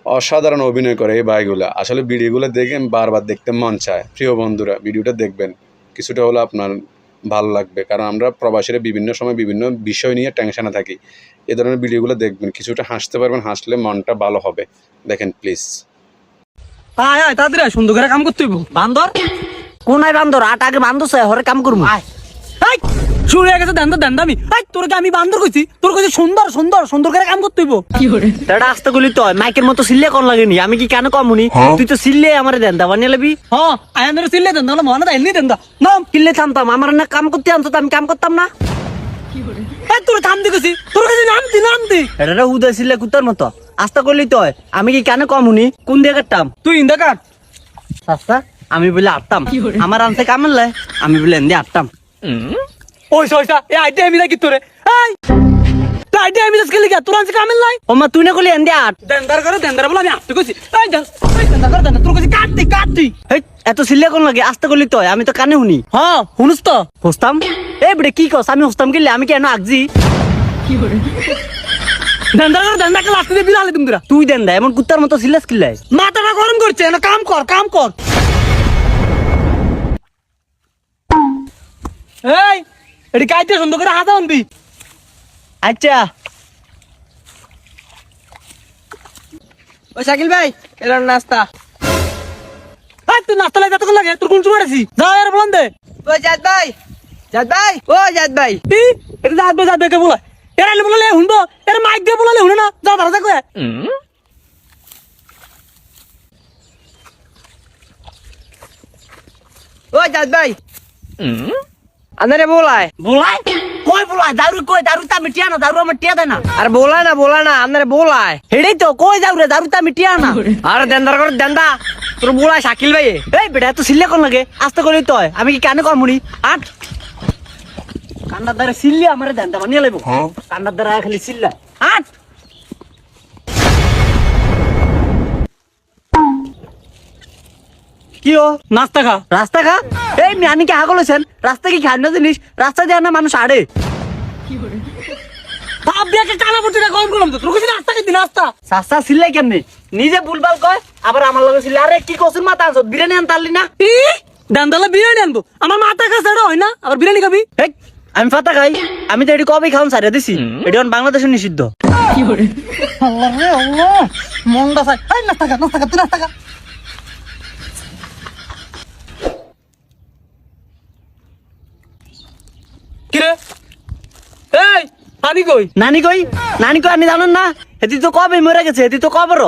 অসাধারণ অভিনয় করে এই ভাইগুলা। আসলে ভিডিওগুলো দেখে বারবার দেখতে মন চায়। প্রিয় বন্ধুরা, ভিডিওটা দেখবেন, কিছুটা হলো আপনার ভালো লাগবে। কারণ আমরা প্রবাসীরা বিভিন্ন সময় বিভিন্ন বিষয় নিয়ে টেনশনে থাকি। এ ধরনের ভিডিওগুলো দেখবেন, কিছুটা হাসতে পারবেন, হাসলে মনটা ভালো হবে। দেখেন প্লিজ। আয় আয় তাড়াতাড়ি আয়, সুন্দর করে কাম করতে হইব। বান্দর কোন আই বান্দর আট আগে বান্দর হরে কাম করবো এই শুরু হয়ে গেছে দেন্দামি। এই তোরকে আমি বান্দর কইছি, তোর কইছি সুন্দর সুন্দর সুন্দর করে কাম করতে হইব। এটা আসতে গলি তো মাইকের মতো সিল্লে কোন লাগেনি আমি কি কেন কমুনি তুই তো সিল্লে আমার দেন্দা বানিয়ে লেবি হ্যাঁ আয়ানের সিল্লে দেন না মনে দেয়নি দেন না নাম কিল্লে থামতাম আমার না কাম করতে আনতো তো আমি কাম করতাম না এই তোর থাম দিছি, তোর কাছে নাম দি এটা উদয় সিল্লে কুত্তার মতো আসতে গলি তো আমি কি কেন কমুনি কোন দিয়ে কাটতাম তুই ইন্দা কাট। আচ্ছা আমি বলে আটতাম আমার আনতে কামালে আমি বলে এনে আটতাম ওইসা ওইসা এই আইডিয়া আমি দেখি তোরে। এই তুই আইডিয়া আমি দেখলি কি তোর আনছে কামেল নাই? ও মা তুই না করলি এনে আট দেন্দার করে দেন্দার বলে আমি আটতে কইছি। এই দেন্দার করে দেন্দার তোর কইছি কাটতি। হেই, এত সিল্লে কোন লাগে আসতে গলি তো আমি তো কানে শুনি হ্যাঁ শুনুস তো হোস্তাম এই বেড়ে কি কস আমি হোস্তাম কিনলে আমি কেন আগজি দেন্দার করে দেন্দাকে লাস্ট দিয়ে বিলালে তুমি তোরা তুই দেন দা এমন কুত্তার মতো সিল্লাস কিল্লাই মাথাটা গরম করছে না, কাম কর। এই এটি কাইতে সুন্দর করে হাতা আনবি। আচ্ছা ওই শাকিল ভাই এর নাস্তা। এই তুই নাস্তা লাগে এতক্ষণ লাগে, তোর কোন সময় আছিস? যা আর বলন দে। ও জাত ভাই ও জাত ভাই এটা যাত কে বলা এর আইলে বলালে শুনবো, এর মাইক দিয়ে বলালে শুনে না, যা দাঁড়া কয়ে। ও জাত ভাই আনারে বলায় বলাই কই বলাই দারু কই দারু তা মিটিয়া না দারু আমার টিয়া দেয় না আর বলা না আনারে বলায় হেডেই তো কই যাও রে দারু তা মিটিয়া না আর দেন্দার করে দেন্দা তোর বলায় শাকিল ভাই এই বেটা এত সিল্লে কোন লাগে আসতে কইলি তো আমি কি কানে কমুনি আট কান্নার দ্বারা সিল্লি আমারে দেন তা বানিয়ে লাইবো কান্নার দ্বারা খালি সিল্লা আট কি ও নাস্তা খা। রাস্তা খা এই মিয়ানি কি হাগল হইছেন রাস্তা কি খান না জিনিস রাস্তা দিয়ে না মানুষ আড়ে ভাব দিয়ে কানা পড়তে কম করলাম তো, তোর কইছি নাস্তা খাইতি নাস্তা। সাসা সিল্লাই কেমনে নিজে ভুলভাল কয় আবার আমার লগে সিল্লা আরে কি কসুর মাথা আনছ বিরিয়ানি আনতারলি না দান্দালা বিরিয়ানি আনবো, আমার মাথা কাছে এটা হয় না, আবার বিরিয়ানি খাবি? হেই, আমি ফাতা খাই আমি তো এটি কবে খাওয়ান সারিয়া দিছি এটি বাংলাদেশে নিষিদ্ধ আল্লাহ রে আল্লাহ, মনটা চাই। এই নাস্তা খা তুই নাস্তা খা। কিরে এই পানি কই? নানি কই আনি জানেন না এটি তো কবে মরে গেছে এটি তো কবর